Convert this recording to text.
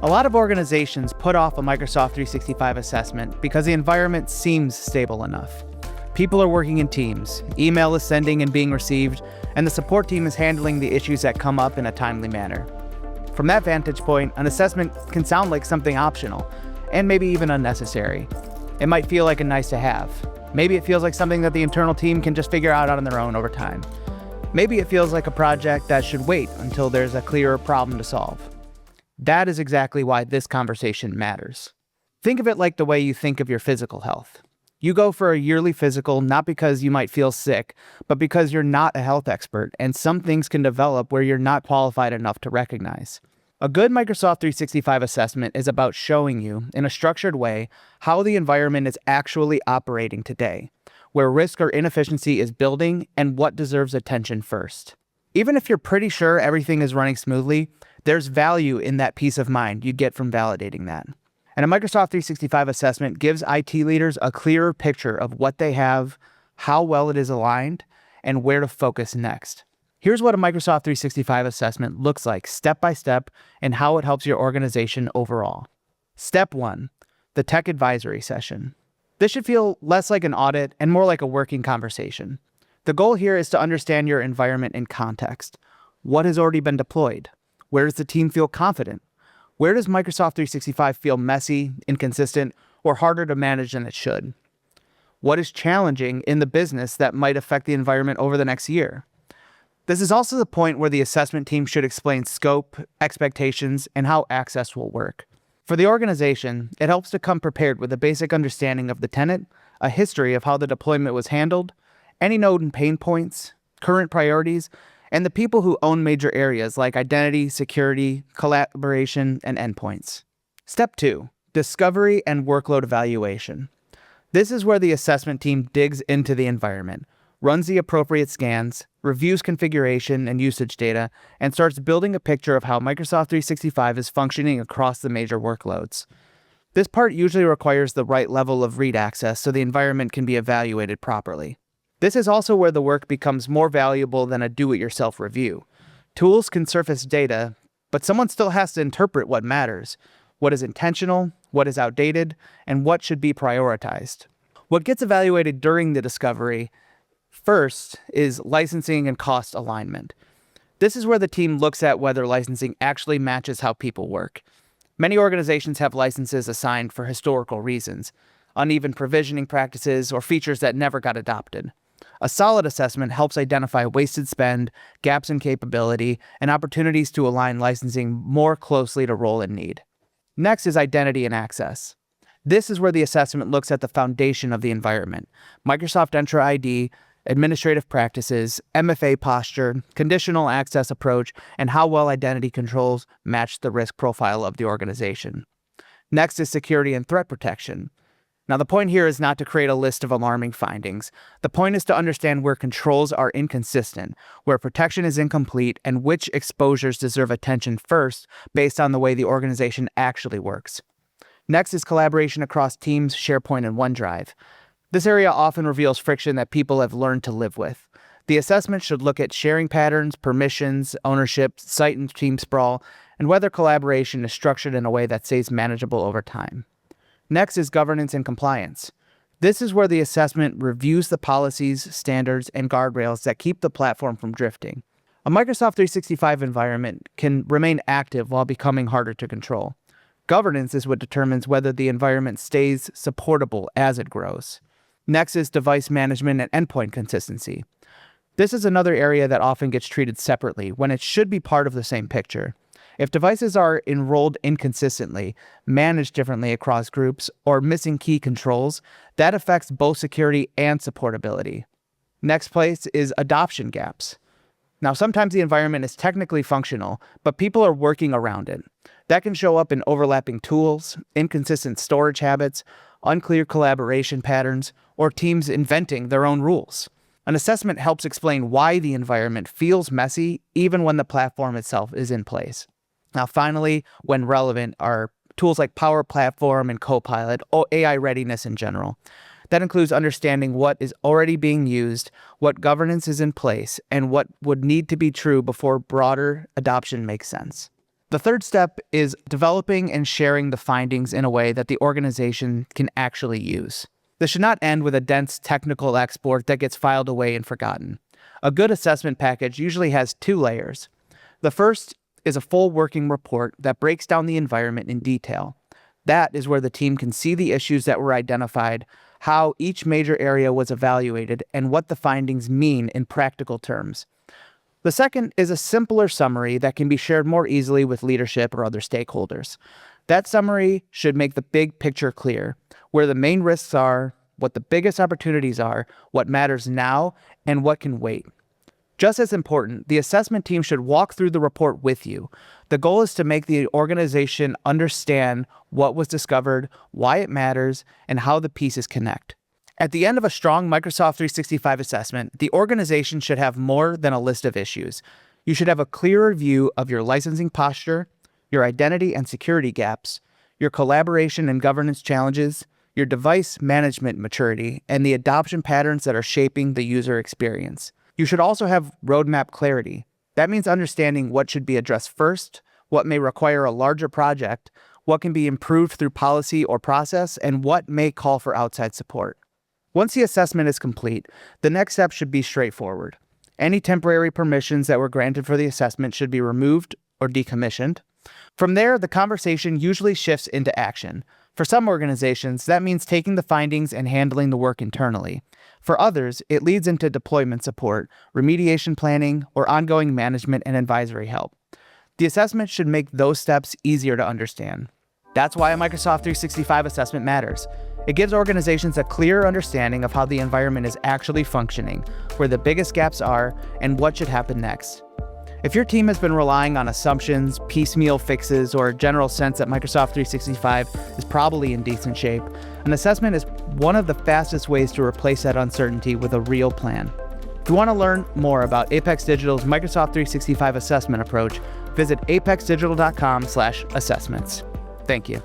A lot of organizations put off a Microsoft 365 assessment because the environment seems stable enough. People are working in teams, email is sending and being received, and the support team is handling the issues that come up in a timely manner. From that vantage point, an assessment can sound like something optional, and maybe even unnecessary. It might feel like a nice to have. Maybe it feels like something that the internal team can just figure out on their own over time. Maybe it feels like a project that should wait until there's a clearer problem to solve. That is exactly why this conversation matters. Think of it like the way you think of your physical health. You go for a yearly physical not because you might feel sick, but because you're not a health expert, and some things can develop where you're not qualified enough to recognize. A good Microsoft 365 assessment is about showing you, in a structured way, how the environment is actually operating today, where risk or inefficiency is building, and what deserves attention first. Even if you're pretty sure everything is running smoothly, there's value in that peace of mind you get from validating that. And a Microsoft 365 assessment gives IT leaders a clearer picture of what they have, how well it is aligned, and where to focus next. Here's what a Microsoft 365 assessment looks like step by step and how it helps your organization overall. Step 1, the tech advisory session. This should feel less like an audit and more like a working conversation. The goal here is to understand your environment in context. What has already been deployed? Where does the team feel confident? Where does Microsoft 365 feel messy, inconsistent, or harder to manage than it should? What is challenging in the business that might affect the environment over the next year? This is also the point where the assessment team should explain scope, expectations, and how access will work. For the organization, it helps to come prepared with a basic understanding of the tenant, a history of how the deployment was handled, any known pain points, current priorities, and the people who own major areas like identity, security, collaboration, and endpoints. Step 2, discovery and workload evaluation. This is where the assessment team digs into the environment, runs the appropriate scans, reviews configuration and usage data, and starts building a picture of how Microsoft 365 is functioning across the major workloads. This part usually requires the right level of read access so the environment can be evaluated properly. This is also where the work becomes more valuable than a do-it-yourself review. Tools can surface data, but someone still has to interpret what matters, what is intentional, what is outdated, and what should be prioritized. What gets evaluated during the discovery first is licensing and cost alignment. This is where the team looks at whether licensing actually matches how people work. Many organizations have licenses assigned for historical reasons, uneven provisioning practices, or features that never got adopted. A solid assessment helps identify wasted spend, gaps in capability, and opportunities to align licensing more closely to role and need. Next is identity and access. This is where the assessment looks at the foundation of the environment: Microsoft Entra ID, administrative practices, MFA posture, conditional access approach, and how well identity controls match the risk profile of the organization. Next is security and threat protection. Now, the point here is not to create a list of alarming findings. The point is to understand where controls are inconsistent, where protection is incomplete, and which exposures deserve attention first based on the way the organization actually works. Next is collaboration across Teams, SharePoint, and OneDrive. This area often reveals friction that people have learned to live with. The assessment should look at sharing patterns, permissions, ownership, site and team sprawl, and whether collaboration is structured in a way that stays manageable over time. Next is governance and compliance. This is where the assessment reviews the policies, standards, and guardrails that keep the platform from drifting. A Microsoft 365 environment can remain active while becoming harder to control. Governance is what determines whether the environment stays supportable as it grows. Next is device management and endpoint consistency. This is another area that often gets treated separately when it should be part of the same picture. If devices are enrolled inconsistently, managed differently across groups, or missing key controls, that affects both security and supportability. Next place is adoption gaps. Now, sometimes the environment is technically functional, but people are working around it. That can show up in overlapping tools, inconsistent storage habits, unclear collaboration patterns, or teams inventing their own rules. An assessment helps explain why the environment feels messy even when the platform itself is in place. Now, finally, when relevant, are tools like Power Platform and Copilot, or AI readiness in general. That includes understanding what is already being used, what governance is in place, and what would need to be true before broader adoption makes sense. The third step is developing and sharing the findings in a way that the organization can actually use. This should not end with a dense technical export that gets filed away and forgotten. A good assessment package usually has 2 layers. The first is a full working report that breaks down the environment in detail. That is where the team can see the issues that were identified, how each major area was evaluated, and what the findings mean in practical terms. The second is a simpler summary that can be shared more easily with leadership or other stakeholders. That summary should make the big picture clear, where the main risks are, what the biggest opportunities are, what matters now, and what can wait. Just as important, the assessment team should walk through the report with you. The goal is to make the organization understand what was discovered, why it matters, and how the pieces connect. At the end of a strong Microsoft 365 assessment, the organization should have more than a list of issues. You should have a clearer view of your licensing posture, your identity and security gaps, your collaboration and governance challenges, your device management maturity, and the adoption patterns that are shaping the user experience. You should also have roadmap clarity. That means understanding what should be addressed first, what may require a larger project, what can be improved through policy or process, and what may call for outside support. Once the assessment is complete, the next step should be straightforward. Any temporary permissions that were granted for the assessment should be removed or decommissioned. From there, the conversation usually shifts into action. For some organizations, that means taking the findings and handling the work internally. For others, it leads into deployment support, remediation planning, or ongoing management and advisory help. The assessment should make those steps easier to understand. That's why a Microsoft 365 assessment matters. It gives organizations a clearer understanding of how the environment is actually functioning, where the biggest gaps are, and what should happen next. If your team has been relying on assumptions, piecemeal fixes, or a general sense that Microsoft 365 is probably in decent shape, an assessment is one of the fastest ways to replace that uncertainty with a real plan. If you want to learn more about Apex Digital's Microsoft 365 assessment approach, visit apexdigital.com/assessments. Thank you.